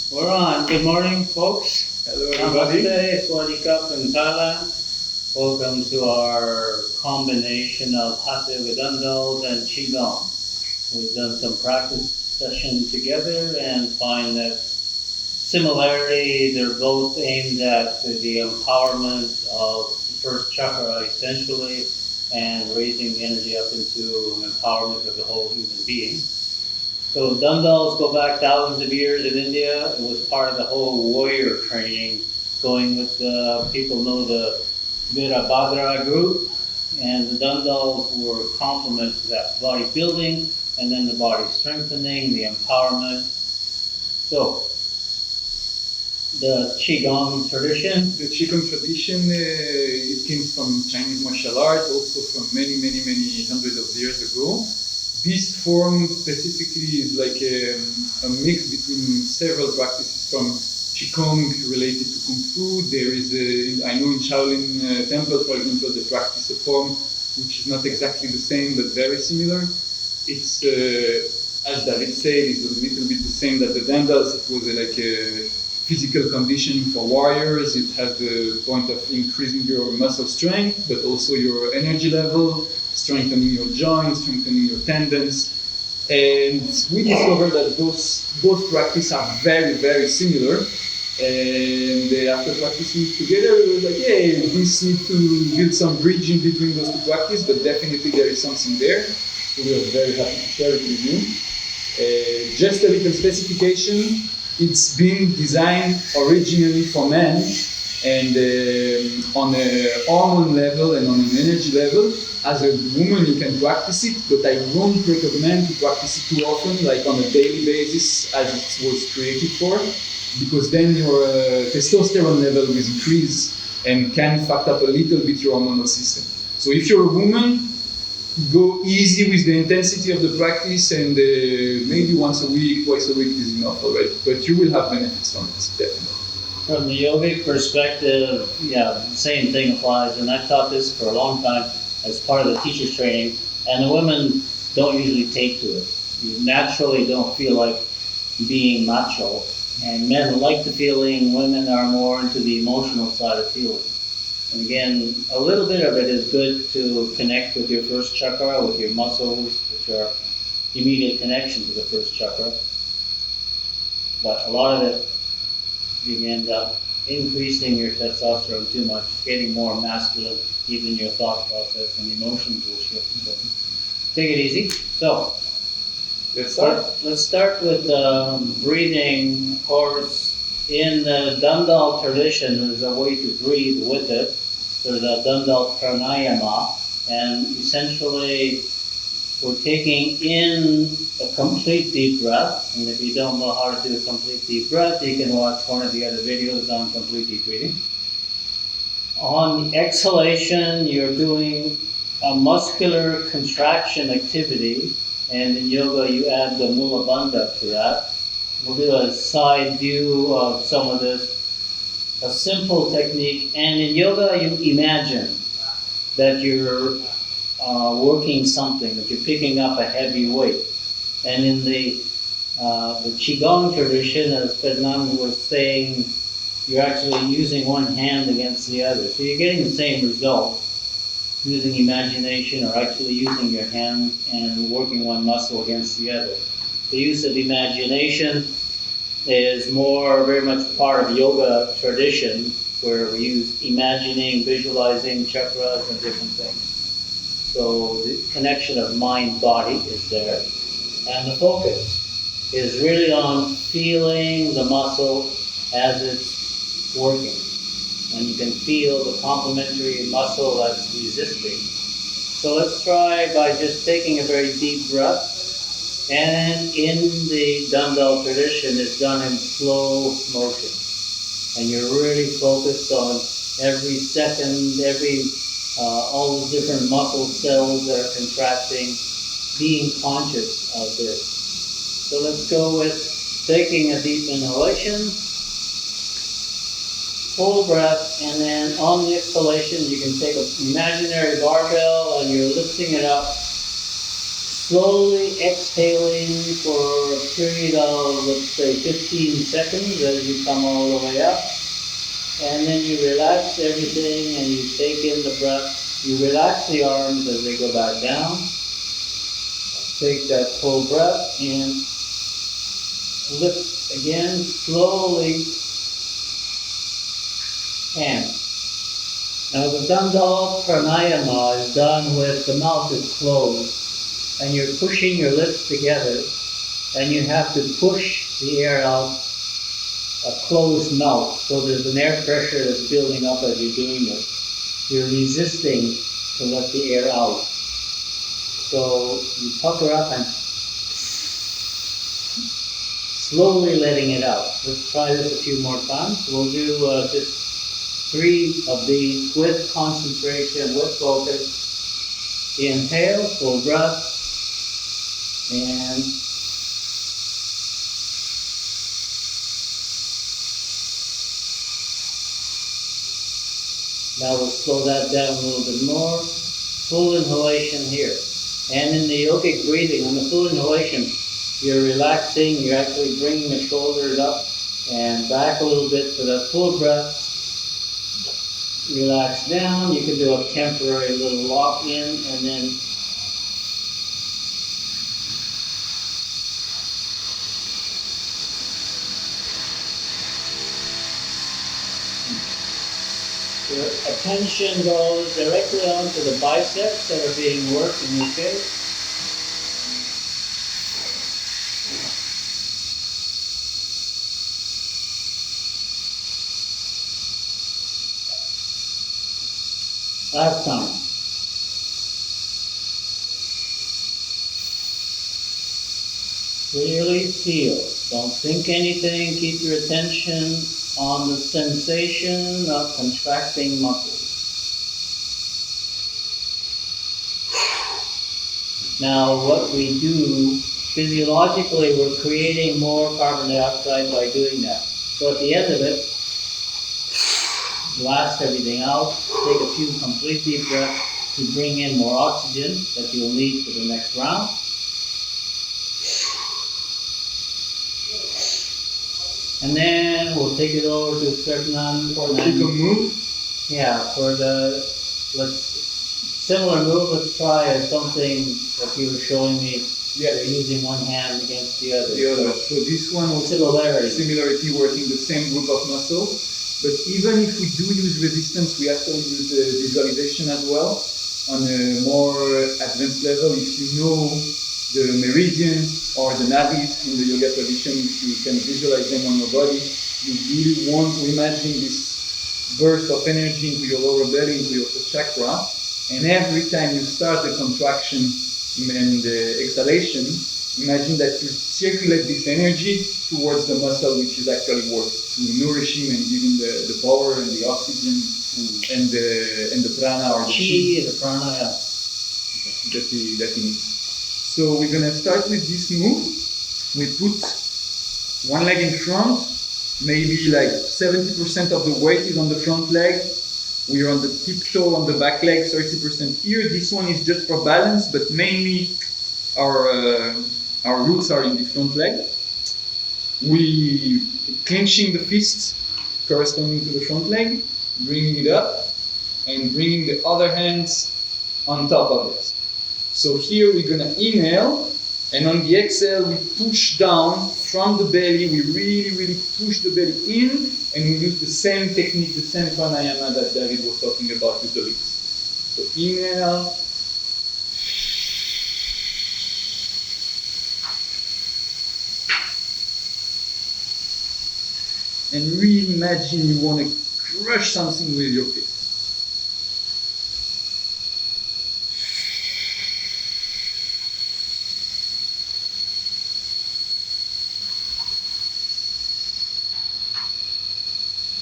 We're on. Good morning, folks. Hello, everybody. Namaste, Swadikap in Thailand. Welcome to our combination of Hatha with Dandhal and Qigong. We've done some practice sessions together and find that similarity, they're both aimed at the empowerment of the first chakra essentially and raising the energy up into empowerment of the whole human being. So Dandhals go back thousands of years in India. It was part of the whole warrior training, going with the people know the Virabhadra group, and the Dandhals were complement to that body building, and then the body strengthening, the empowerment. So the Qigong tradition. The Qigong tradition, it came from Chinese martial arts, also from many hundreds of years ago. This form specifically is like a mix between several practices from Qigong related to Kung Fu. There is, I know in Shaolin Temple, for example, they practice a form which is not exactly the same but very similar. It's, as David said, it's a little bit the same that the Dandhals. It was like a physical conditioning for warriors. It has the point of increasing your muscle strength, but also your energy level, strengthening your joints, strengthening your tendons. And we discovered that both practices are very similar. And after practicing together, we were like, hey, this needs to build some bridging between those two practices, but definitely there is something there. So we are very happy to share it with you. Just a little specification. It's been designed originally for men, and on a hormone level and on an energy level. As a woman, you can practice it, but I don't recommend to practice it too often, like on a daily basis, as it was created for, because then your testosterone level will increase and can fuck up a little bit your hormonal system. So if you're a woman, go easy with the intensity of the practice, and maybe once a week, twice a week is enough already. But you will have benefits from it, definitely. From the yogic perspective, yeah, same thing applies. And I've taught this for a long time as part of the teacher's training. And the women don't usually take to it. You naturally don't feel like being macho. And men like the feeling, women are more into the emotional side of feeling. And again, a little bit of it is good to connect with your first chakra, with your muscles, which are immediate connection to the first chakra. But a lot of it, you can end up increasing your testosterone too much, getting more masculine, even your thought process and emotions will shift. So take it easy. So let's start with breathing. Of course, in the Dandhal tradition, there's a way to breathe with it. There's a Dandhal pranayama, and essentially we're taking in a complete deep breath. And if you don't know how to do a complete deep breath, you can watch one of the other videos on complete deep breathing. On the exhalation, you're doing a muscular contraction activity, and in yoga you add the mula bandha to that. We'll do a side view of some of this. A simple technique, and in yoga you imagine that you're working something, that you're picking up a heavy weight. And in the Qigong tradition, as Ferdinand was saying, you're actually using one hand against the other. So you're getting the same result using imagination or actually using your hands and working one muscle against the other. The use of imagination is very much part of yoga tradition, where we use imagining, visualizing chakras and different things. So the connection of mind-body is there. And the focus is really on feeling the muscle as it's working. And you can feel the complementary muscle that's resisting. So let's try by just taking a very deep breath. And in the Dandhal tradition, it's done in slow motion. And you're really focused on every second, all the different muscle cells that are contracting, being conscious of this. So let's go with taking a deep inhalation, full breath, and then on the exhalation, you can take an imaginary barbell and you're lifting it up slowly exhaling for a period of, let's say, 15 seconds as you come all the way up. And then you relax everything and you take in the breath. You relax the arms as they go back down. Take that full breath and lift again slowly. And now the Dandhal pranayama is done with the mouth is closed and you're pushing your lips together and you have to push the air out a closed mouth. So there's an air pressure that's building up as you're doing this. You're resisting to let the air out. So you pucker up and slowly letting it out. Let's try this a few more times. We'll do just 3 of these with concentration, with focus. Inhale, full breath, and now we'll slow that down a little bit more. Full inhalation here. And in the yogic breathing, on the full inhalation, you're relaxing, you're actually bringing the shoulders up and back a little bit for that full breath. Relax down. You can do a temporary little lock in and then your attention goes directly onto the biceps that are being worked in this case. Last time. Clearly feel. Don't think anything. Keep your attention on the sensation of contracting muscles. Now what we do, physiologically we're creating more carbon dioxide by doing that. So at the end of it, blast everything out, take a few complete deep breaths to bring in more oxygen that you'll need for the next round. And then we'll take it over to Ferdinand for kick a move. Yeah, for the similar move, let's try something that you were showing me. Yeah. You're using one hand against the other. So this one also similarity working the same group of muscles. But even if we do use resistance, we also use visualization as well on a more advanced level. If you know the meridian or the nadis in the yoga tradition, if you can visualize them on your body, you really want to imagine this burst of energy into your lower belly, into your first chakra. And every time you start the contraction and the exhalation, imagine that you circulate this energy towards the muscle which is actually working to nourish him and give him the power and the oxygen and the prana or the chi and the prana, yeah. that he needs. So we're gonna start with this move. We put one leg in front, maybe like 70% of the weight is on the front leg. We're on the tiptoe on the back leg, 30% here. This one is just for balance, but mainly our roots are in the front leg. We clenching the fists corresponding to the front leg, bringing it up, and bringing the other hands on top of it. So here we're gonna inhale, and on the exhale we push down from the belly. We really push the belly in, and we use the same technique, the same pranayama that David was talking about with the lips. So inhale. And really imagine you want to crush something with your fist.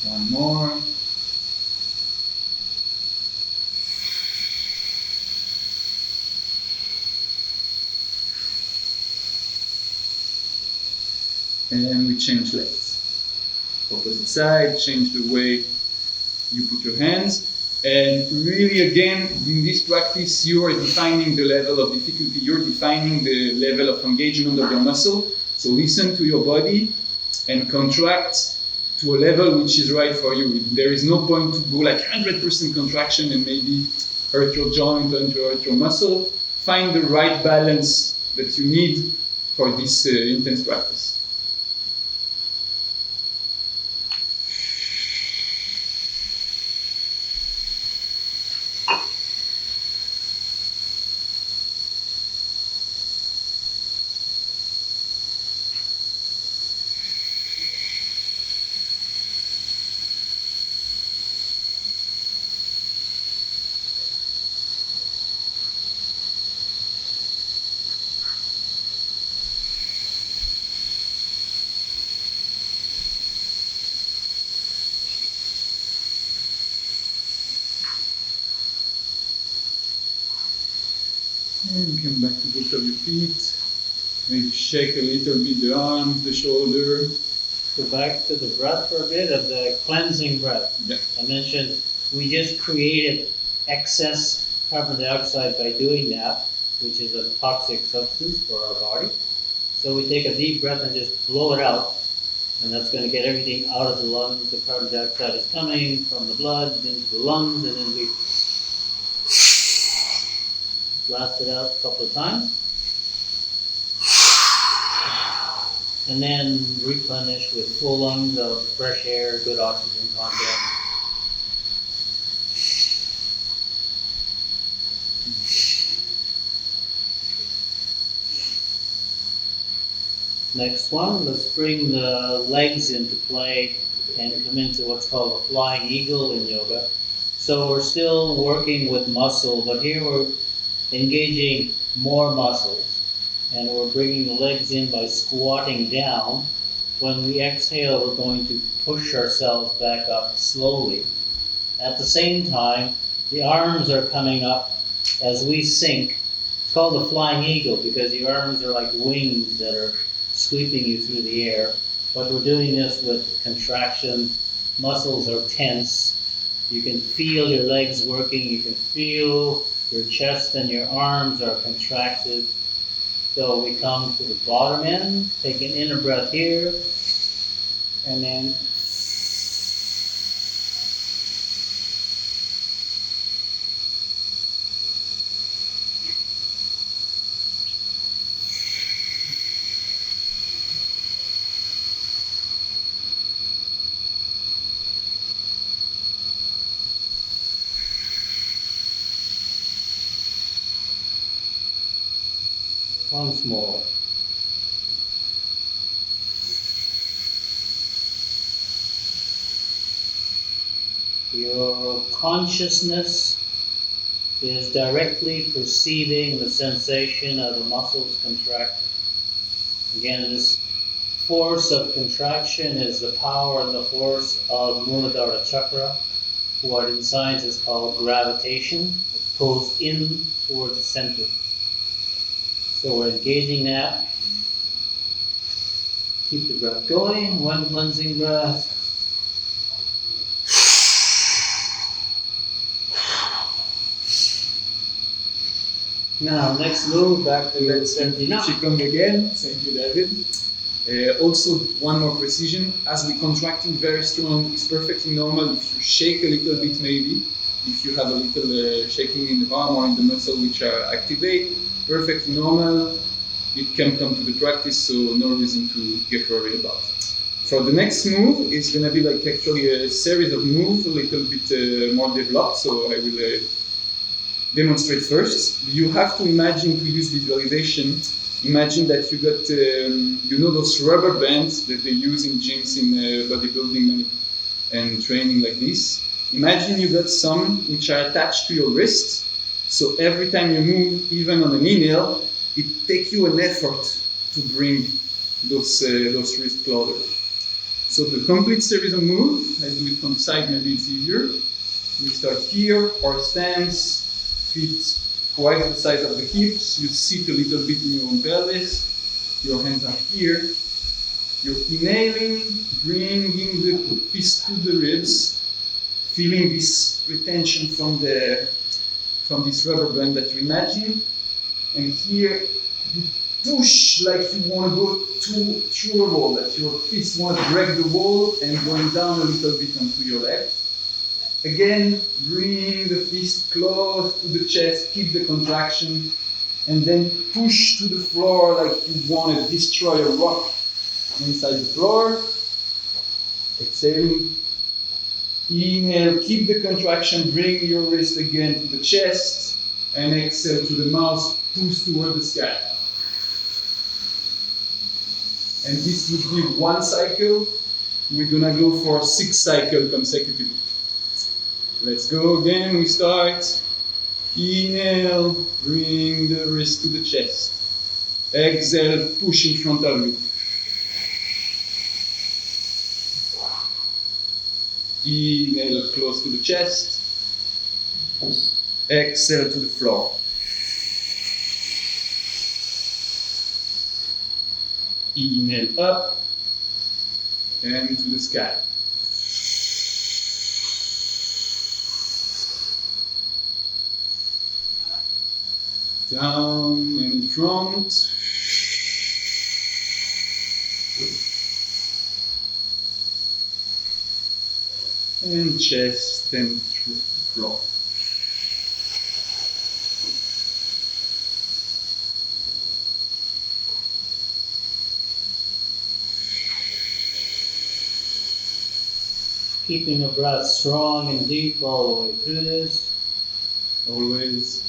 One more. And then we change legs. Opposite side, change the way you put your hands. And really, again, in this practice, you are defining the level of difficulty, you're defining the level of engagement of your muscle. So listen to your body and contract to a level which is right for you. There is no point to go like 100% contraction and maybe hurt your joint and hurt your muscle. Find the right balance that you need for this intense practice. And come back to both of your feet. Maybe shake a little bit the arms, the shoulder. Go back to the breath for a bit, of the cleansing breath. Yeah. I mentioned we just created excess carbon dioxide by doing that, which is a toxic substance for our body. So we take a deep breath and just blow it out, and that's going to get everything out of the lungs. The carbon dioxide is coming from the blood into the lungs, and then we blast it out a couple of times. And then replenish with full lungs of fresh air, good oxygen content. Next one, let's bring the legs into play and come into what's called a flying eagle in yoga. So we're still working with muscle, but here we're engaging more muscles. And we're bringing the legs in by squatting down. When we exhale, we're going to push ourselves back up slowly. At the same time, the arms are coming up as we sink. It's called the flying eagle because your arms are like wings that are sweeping you through the air. But we're doing this with contraction. Muscles are tense. You can feel your legs working. You can feel your chest and your arms are contracted. So we come to the bottom end, take an inner breath here, and then once more. Your consciousness is directly perceiving the sensation of the muscles contracting. Again, this force of contraction is the power and the force of Muladhara Chakra, what in science is called gravitation. It pulls in towards the center. So we're engaging that. Keep the breath going, one cleansing breath. Now, let's move back to Let's Dandhal. Qigong again. Thank you, David. Also, one more precision. As we're contracting very strong, it's perfectly normal if you shake a little bit, maybe. If you have a little shaking in the arm or in the muscle which are activate, perfectly normal. It can come to the practice, so no reason to get worried about. For the next move, it's going to be like actually a series of moves, a little bit more developed, so I will demonstrate first. You have to imagine, to use visualization, imagine that you got, you know those rubber bands that they use in gyms in bodybuilding and training like this. Imagine you got some which are attached to your wrist, so every time you move, even on an inhale, it takes you an effort to bring those wrists closer. So the complete series of moves, I do it from the side, maybe it's easier. We start here, our stance, feet twice the size of the hips, you sit a little bit in your own pelvis, your hands are here. You're inhaling, bringing the fist to the ribs, feeling this retention from this rubber band that you imagine. And here you push like you want to go through a wall, that your fist want to break the wall and going down a little bit onto your left. Again, bring the fist close to the chest, keep the contraction, and then push to the floor like you want to destroy a rock inside the floor. Exhaling. Inhale, keep the contraction, bring your wrist again to the chest, and exhale to the mouth, push toward the sky. And this would be one cycle. We're gonna go for 6 cycles consecutively. Let's go again, we start. Inhale, bring the wrist to the chest. Exhale, push in front of you. Inhale, close to the chest. Exhale to the floor. Inhale up and to the sky. Down and in front. And chest and floor. Keeping the breath strong and deep all the way through this. Always.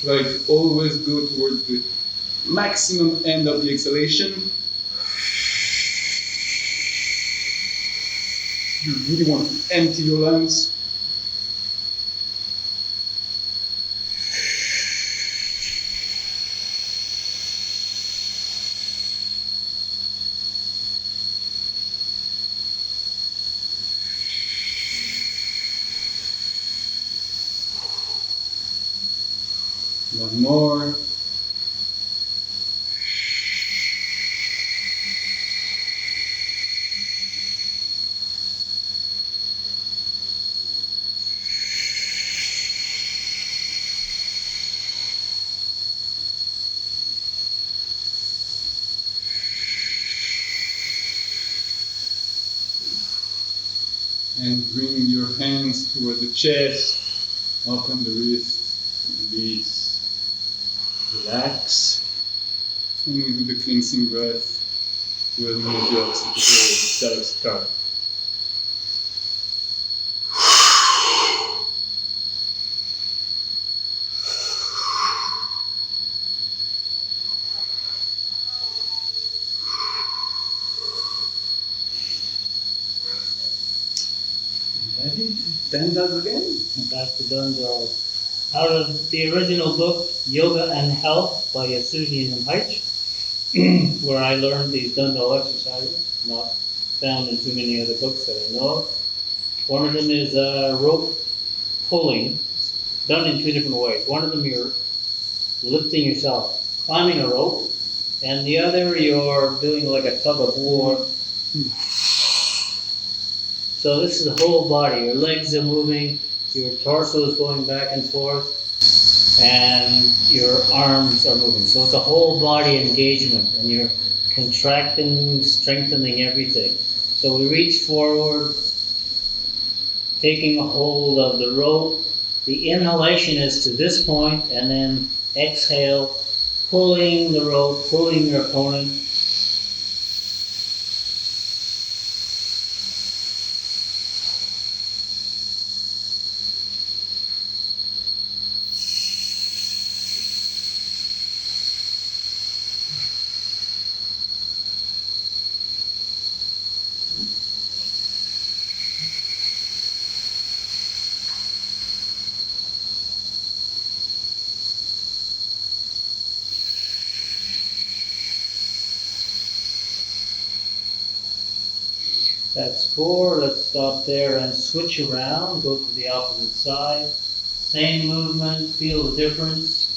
Try to always go towards the maximum end of the exhalation. You really want to empty your lungs. One more. And bring your hands toward the chest, open the wrist, release, relax, and we do the cleansing breath. We'll move the oxygen start. Dandhal again. Back to Dandhal. Out of the original book, Yoga and Health by Yasuji and Haich, where I learned these Dandhal exercises, not found in too many other books that I know of. One of them is rope pulling, done in 2 different ways. One of them you're lifting yourself, climbing a rope, and the other you're doing like a tug of war. So this is the whole body. Your legs are moving, your torso is going back and forth, and your arms are moving. So it's a whole body engagement, and you're contracting, strengthening everything. So we reach forward, taking a hold of the rope. The inhalation is to this point, and then exhale, pulling the rope, pulling your opponent. That's 4. Let's stop there and switch around. Go to the opposite side. Same movement. Feel the difference.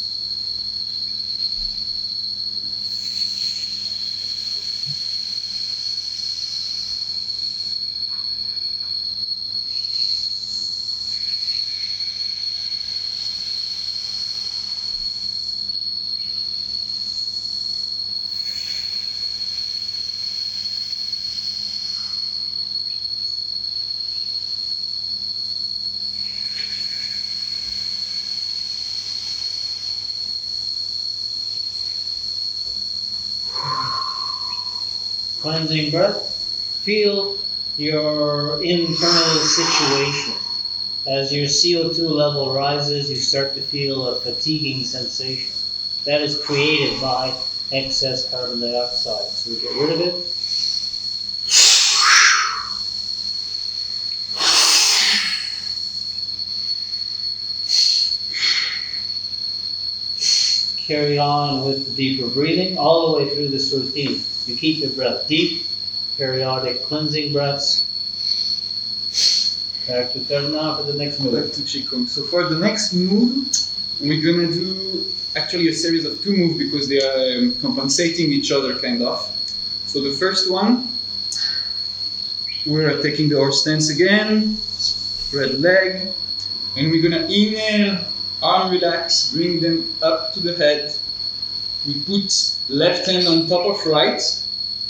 Cleansing breath. Feel your internal situation. As your CO2 level rises, you start to feel a fatiguing sensation. That is created by excess carbon dioxide. So we get rid of it. Carry on with the deeper breathing all the way through this routine. You keep your breath deep, periodic cleansing breaths. Back to Ferdinand for the next move. Back to Qigong. So for the next move, we're gonna do actually a series of 2 moves because they are compensating each other kind of. So the first one, we're taking the horse stance again, spread leg, and we're gonna inhale, arm relax, bring them up to the head. We put left hand on top of right,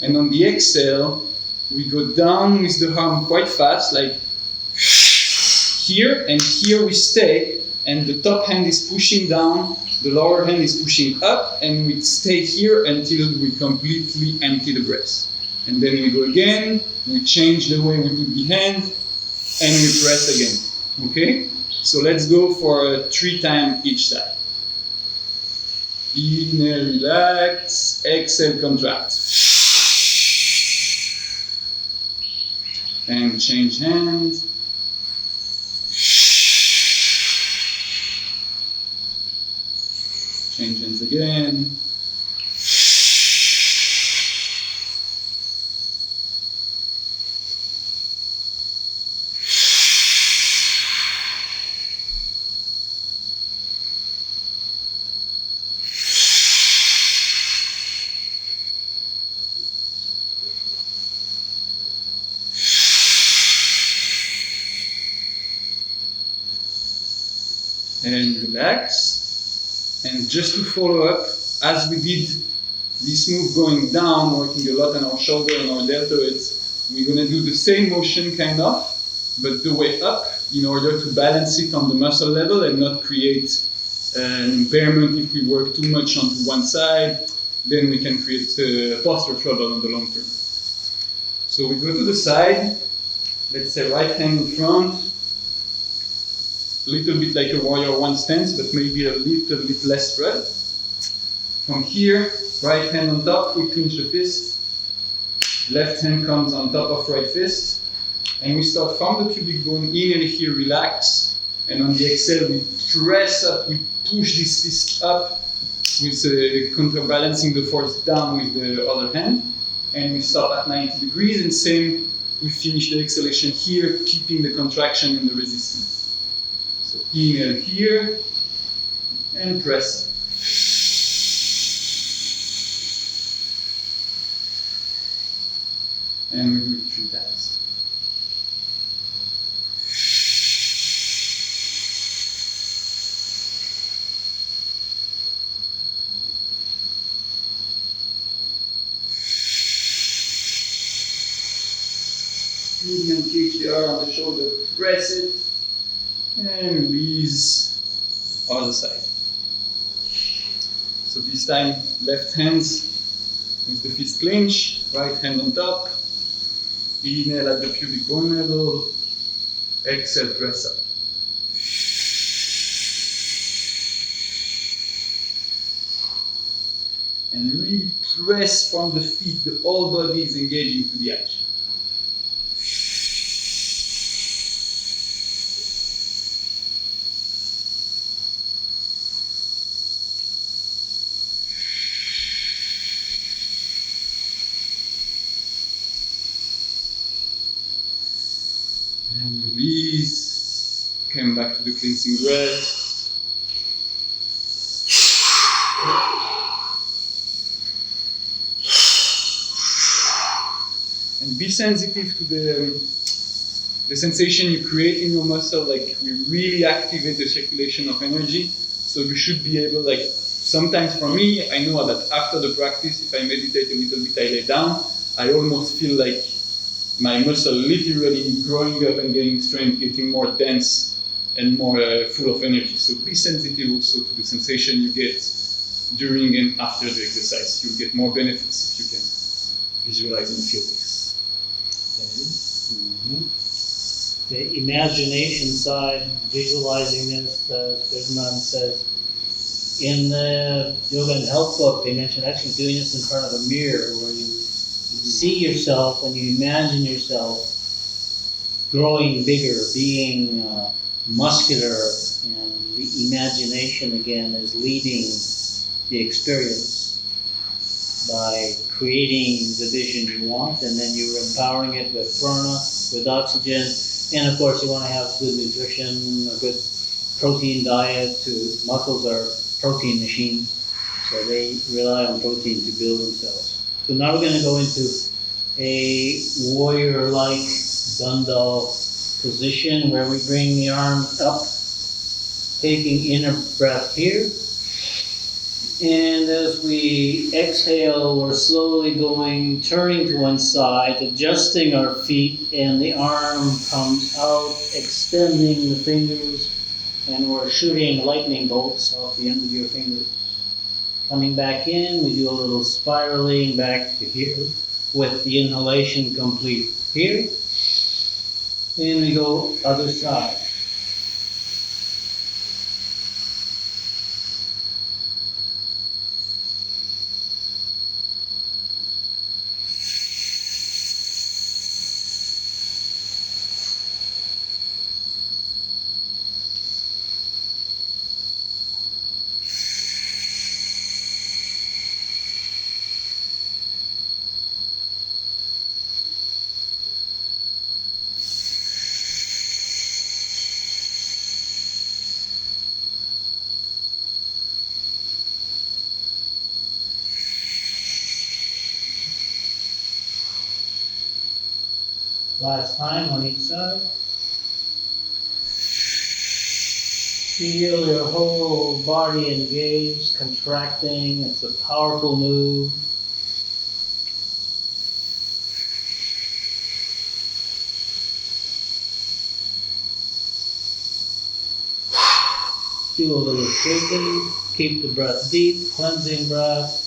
and on the exhale, we go down with the arm quite fast, like here, and here we stay, and the top hand is pushing down, the lower hand is pushing up, and we stay here until we completely empty the breath. And then we go again, we change the way we put the hand, and we press again. Okay? So let's go for 3 times each side. Inhale, relax, exhale, contract. And change hands. Change hands again. And relax. And just to follow up, as we did this move going down, working a lot on our shoulder and our deltoids, we're going to do the same motion kind of, but the way up in order to balance it on the muscle level and not create an impairment. If we work too much onto one side, then we can create posture trouble on the long term. So we go to the side, let's say right hand in front, a little bit like a warrior 1 stance, but maybe a little bit less spread. From here, right hand on top, we clinch the fist. Left hand comes on top of right fist. And we start from the pubic bone, inhale here, relax. And on the exhale, we press up, we push this fist up with counterbalancing the force down with the other hand. And we stop at 90 degrees. And same, we finish the exhalation here, keeping the contraction and the resistance. So inhale here, and press up. And we do it 3 times. Really engage the arm on the shoulder, press it, and release other side. So this time, left hands with the fist clench, right hand on top. Inhale at the pubic bone level, exhale, press up. And really press from the feet, the whole body is engaging to the edge. release, come back to the cleansing breath. And be sensitive to the sensation you create in your muscle. Like, we really activate the circulation of energy. So you should be able, like, sometimes for me, I know that after the practice, if I meditate a little bit, I lay down, I almost feel like my muscle literally growing up and getting strength, getting more dense and more full of energy. So be sensitive also to the sensation you get during and after the exercise. You'll get more benefits if you can visualize and feel this. Mm-hmm. The imagination side, visualizing this, as Bigman says, in the Yoga and Health book, they mentioned actually doing this in front of a mirror where you see yourself and you imagine yourself growing bigger, being muscular, and the imagination again is leading the experience by creating the vision you want, and then you're empowering it with prana, with oxygen, and of course you want to have good nutrition, a good protein diet. Muscles are protein machines, so they rely on protein to build themselves. So now we're going to go into a warrior-like Dandhal position where we bring the arms up, taking inner breath here. And as we exhale, we're slowly turning to one side, adjusting our feet, and the arm comes out, extending the fingers, and we're shooting lightning bolts off the end of your fingers. Coming back in, we do a little spiraling back to here, with the inhalation complete here. And we go other side. Last time on each side. Feel your whole body engaged, contracting. It's a powerful move. Do a little shaking. Keep the breath deep, cleansing breath.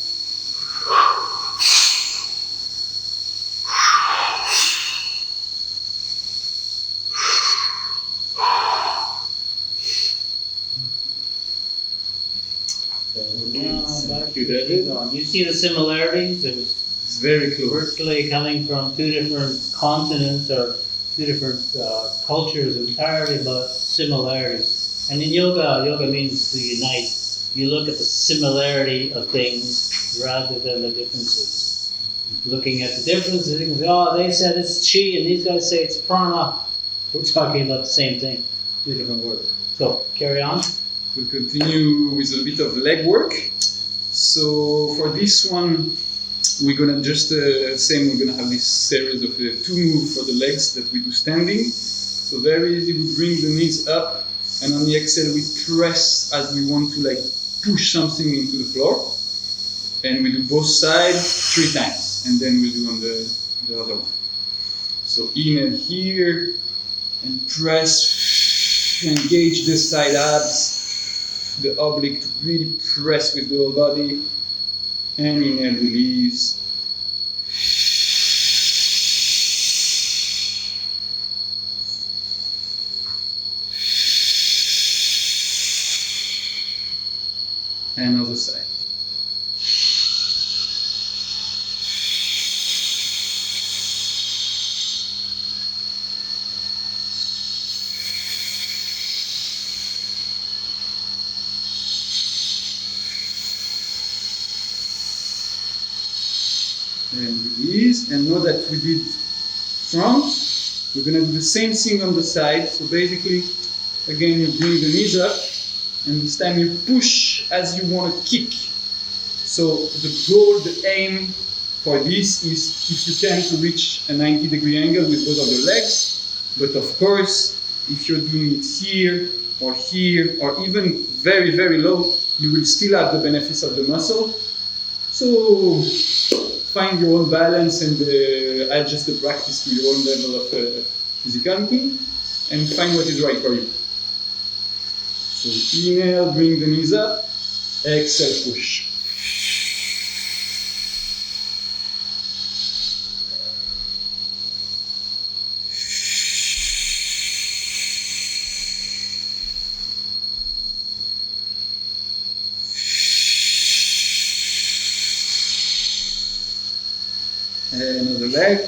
You see the similarities? It's very close. Virtually coming from two different continents or two different cultures entirely, but similarities. And in yoga means to unite. You look at the similarity of things rather than the differences. Looking at the differences, you can say, oh, they said it's chi, and these guys say it's prana. We're talking about the same thing, two different words. So, carry on. We'll continue with a bit of leg work. So for this one, we're gonna just we're gonna have this series of 2 moves for the legs that we do standing. So very easy, we bring the knees up, and on the exhale we press as we want to, like, push something into the floor. And we do both sides 3 times, and then we'll do on the other one. So inhale here, and press, engage the side abs, the oblique to really press with the whole body, and inhale, release. And other side. And release, and know that we did front, We're gonna do the same thing on the side. So basically, again, you bring the knees up, and this time you push as you want to kick. So the goal, the aim for this is, if you can, to reach a 90-degree angle with both of your legs. But of course, if you're doing it here, or even very, very low, you will still have the benefits of the muscle. So find your own balance and adjust the practice to your own level of physicality, and find what is right for you. So inhale, bring the knees up, exhale, push. Another leg.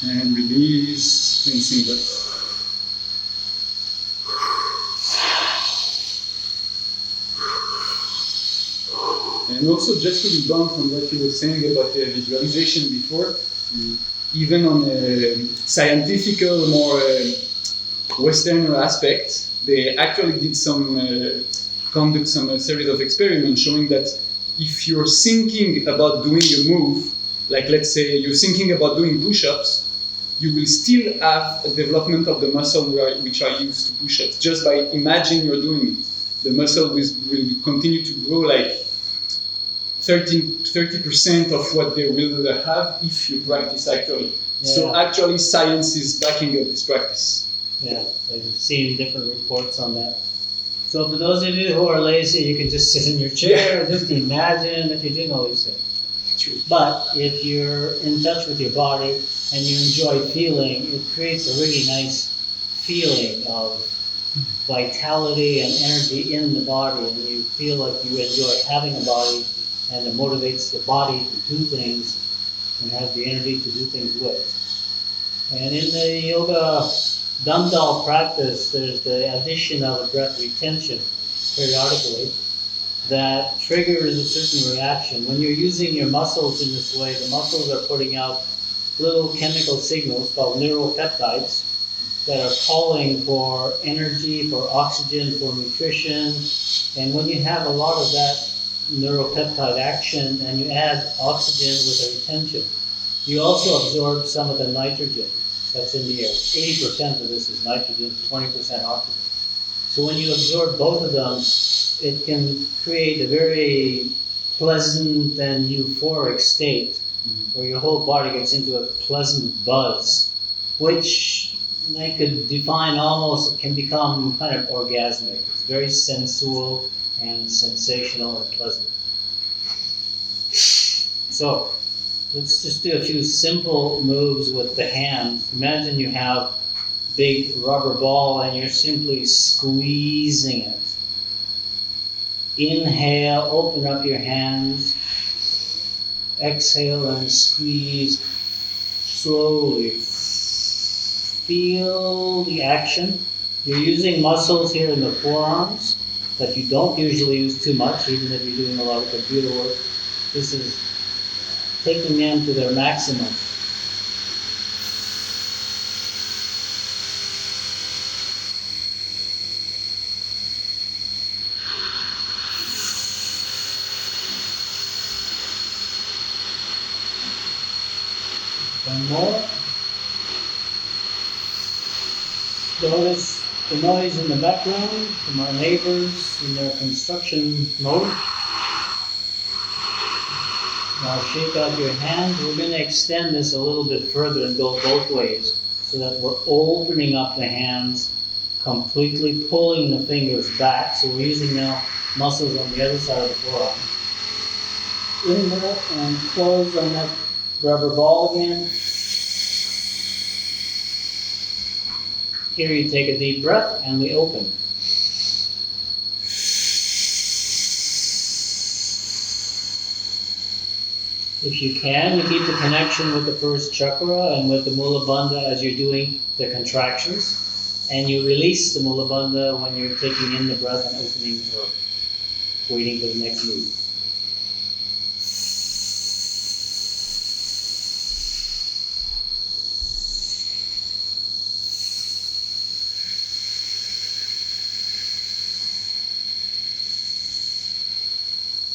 And release, rinsing breath. And also, just to rebound from what you were saying about the visualization before, even on a scientific, more Western aspect, they actually did conduct some series of experiments showing that if you're thinking about doing a move, like let's say you're thinking about doing push-ups, you will still have a development of the muscle which are used to push-ups. Just by imagining you're doing it, the muscle will continue to grow like 30% of what they will have if you practice actually. Yeah. So actually science is backing up this practice. Yeah, I've seen different reports on that. So for those of you who are lazy, you can just sit in your chair and just imagine that you're doing all these things. True. But if you're in touch with your body and you enjoy feeling, it creates a really nice feeling of vitality and energy in the body, and you feel like you enjoy having a body, and it motivates the body to do things and have the energy to do things with. And in the yoga Dandhal practice, there's the addition of a breath retention periodically that triggers a certain reaction. When you're using your muscles in this way, the muscles are putting out little chemical signals called neuropeptides that are calling for energy, for oxygen, for nutrition. And when you have a lot of that neuropeptide action and you add oxygen with a retention, you also absorb some of the nitrogen that's in the air. 80% of this is nitrogen, 20% oxygen. So when you absorb both of them, it can create a very pleasant and euphoric state where your whole body gets into a pleasant buzz, which they could define almost, it can become kind of orgasmic. It's very sensual and sensational and pleasant. So let's just do a few simple moves with the hands. Imagine you have a big rubber ball and you're simply squeezing it. Inhale, open up your hands. Exhale and squeeze slowly. Feel the action. You're using muscles here in the forearms that you don't usually use too much, even if you're doing a lot of computer work. This is taking them to their maximum. One more. Notice the noise in the background from our neighbors in their construction mode. Now shake out your hands. We're going to extend this a little bit further and go both ways so that we're opening up the hands, completely pulling the fingers back. So we're using now muscles on the other side of the forearm. Inhale and close on that rubber ball again. Here you take a deep breath and we open. If you can, you keep the connection with the first chakra and with the Mula Bandha as you're doing the contractions. And you release the Mula Bandha when you're taking in the breath and opening or waiting for the next move.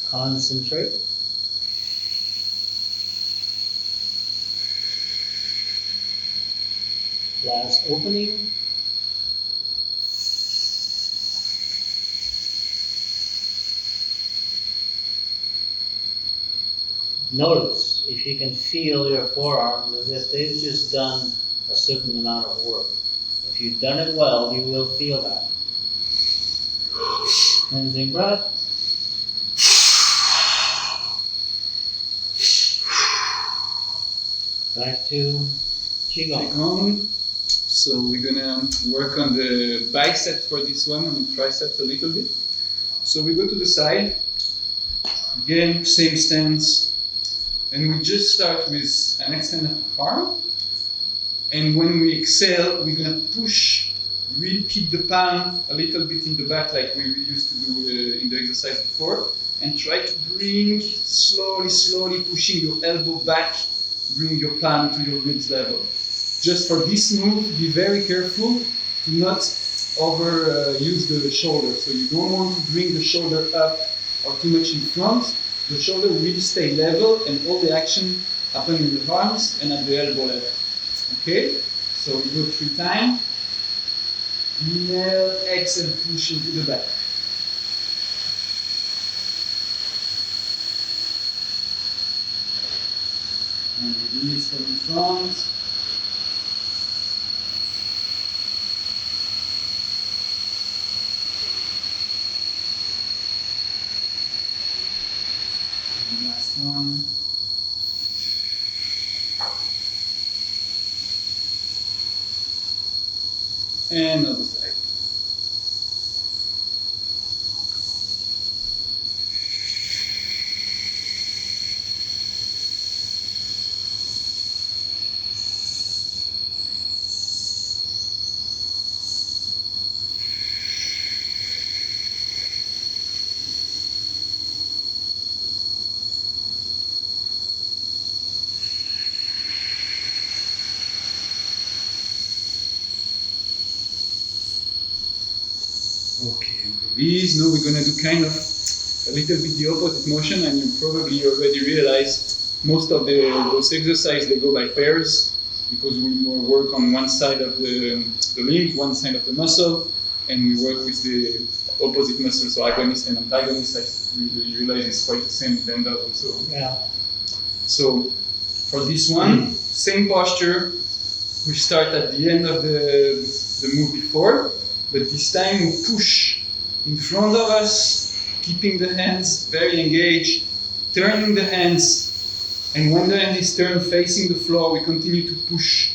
Concentrate. Last opening. Notice if you can feel your forearms as if they've just done a certain amount of work. If you've done it well, you will feel that. Cleansing breath. Back to Qigong. Qigong. So we're gonna work on the biceps for this one and the triceps a little bit. So we go to the side. Again, same stance. And we just start with an extended arm. And when we exhale, we're gonna push, really keep the palm a little bit in the back like we used to do in the exercise before. And try to bring, slowly pushing your elbow back, bring your palm to your ribs level. Just for this move, be very careful to not overuse the shoulder. So you don't want to bring the shoulder up or too much in front. The shoulder will stay level and all the action happen in the arms and at the elbow level. Okay? So we go 3 times. Inhale, exhale, push into the back. And release from the front. And last one. And other side. Okay, release. Now we're going to do kind of a little bit the opposite motion, and you probably already realized most of those exercises they go by pairs because we more work on one side of the limb, one side of the muscle, and we work with the opposite muscle, so agonist and antagonist. I realize it's quite the same in Dandhal also. Yeah. So for this one, same posture. We start at the end of the move before. But this time we push in front of us, keeping the hands very engaged, turning the hands, and when the hand is turned facing the floor, we continue to push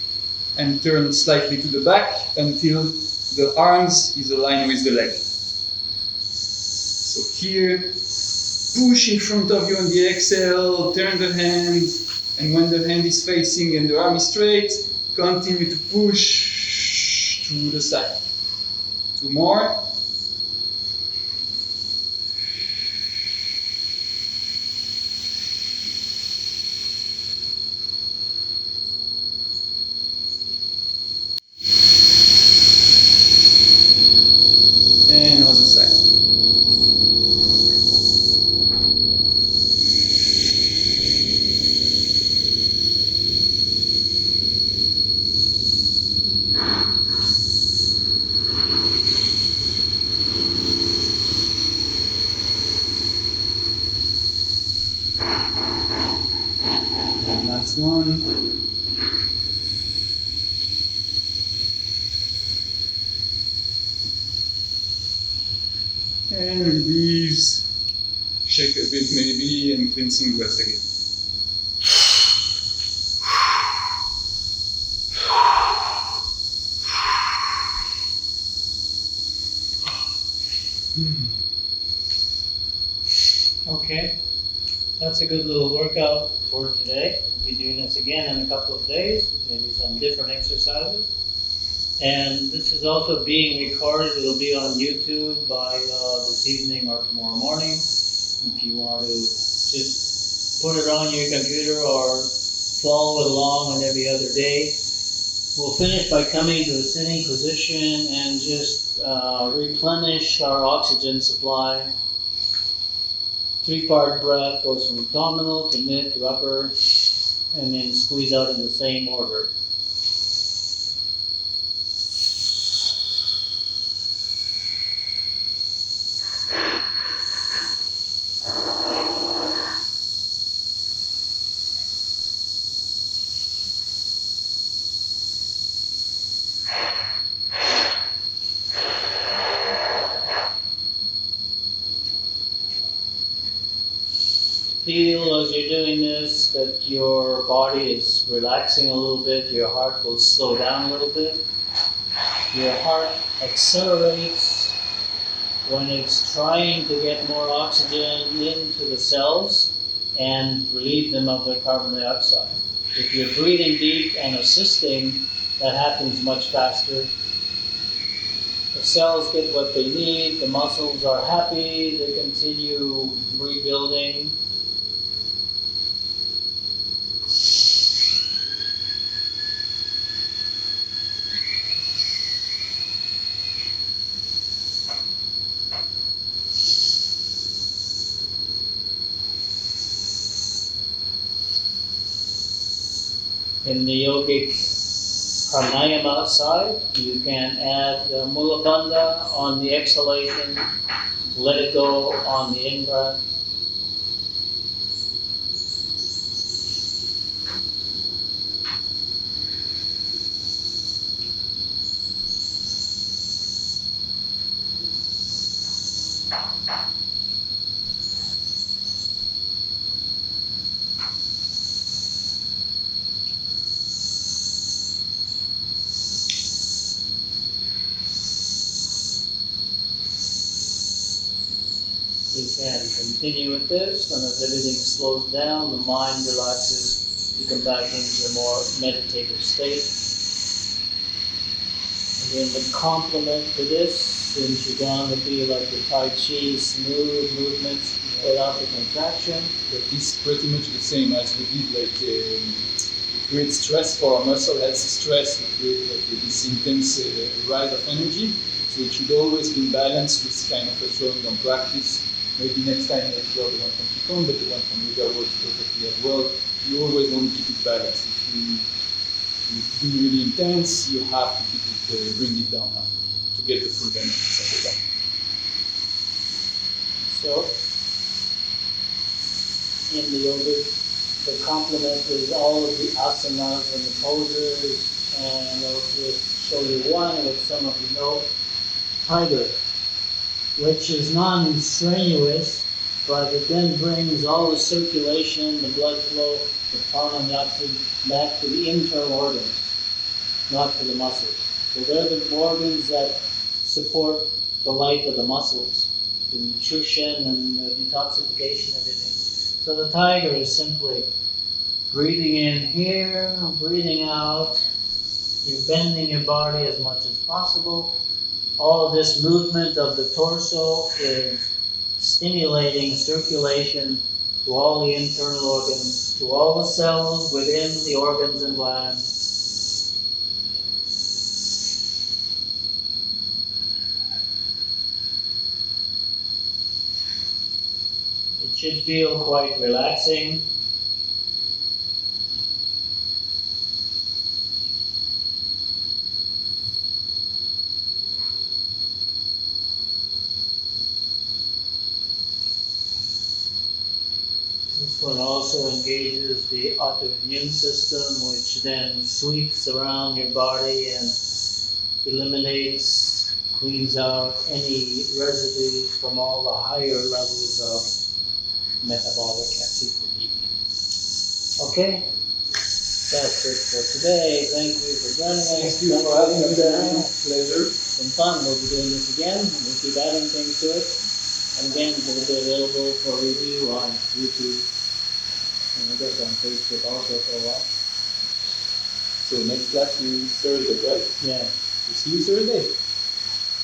and turn slightly to the back until the arms is aligned with the leg. So here, push in front of you on the exhale, turn the hand, and when the hand is facing and the arm is straight, continue to push to the side. 2 more. And other side. Last one. And release. Shake a bit maybe and cleansing breath again. Okay. That's a good little workout. for today. We'll be doing this again in a couple of days, maybe some different exercises. And this is also being recorded. It'll be on YouTube by this evening or tomorrow morning. If you want to just put it on your computer or follow it along on every other day. We'll finish by coming to a sitting position and just replenish our oxygen supply. 3-part breath goes from abdominal to mid to upper, and then squeeze out in the same order. Feel as you're doing this that your body is relaxing a little bit, your heart will slow down a little bit. Your heart accelerates when it's trying to get more oxygen into the cells and relieve them of their carbon dioxide. If you're breathing deep and assisting, that happens much faster. The cells get what they need, the muscles are happy, they continue rebuilding. In the yogic pranayama side, you can add mula bandha on the exhalation, let it go on the in-breath. You can continue with this, and as everything slows down, the mind relaxes, you come back into a more meditative state. And then the complement to this, in Qigong, would be like the Tai Chi, smooth movements without the contraction. But this is pretty much the same as we did, like we create stress for our muscle, healthy stress, we create like this intense rise of energy. So it should always be balanced with kind of a slowing down practice. Maybe next time if you're the one from Qigong, but the one from yoga works perfectly as well. You always want to keep it balanced. If you do really intense, you have to keep it, bring it down to get the full benefits of the time. So, in the yoga, the complement is all of the asanas and the poses, and I'll just show you one which some of you know, tiger, which is non-strenuous, but it then brings all the circulation, the blood flow, the prana and the oxygen back to the internal organs, not to the muscles. So they're the organs that support the life of the muscles, the nutrition and the detoxification, everything. So the tiger is simply breathing in here, breathing out. You're bending your body as much as possible. All of this movement of the torso is stimulating circulation to all the internal organs, to all the cells within the organs and glands. It should feel quite relaxing. This one also engages the autoimmune system, which then sweeps around your body and eliminates, cleans out any residues from all the higher levels of metabolic activity. Okay, that's it for today. Thank you for joining us. Thank you for having me there. Pleasure. It's been fun. We'll be doing this again. We'll keep adding things to it. And again, it will be available for review on YouTube. I got to take the power for a while. So next class is Thursday, right? Yeah. We see you Thursday.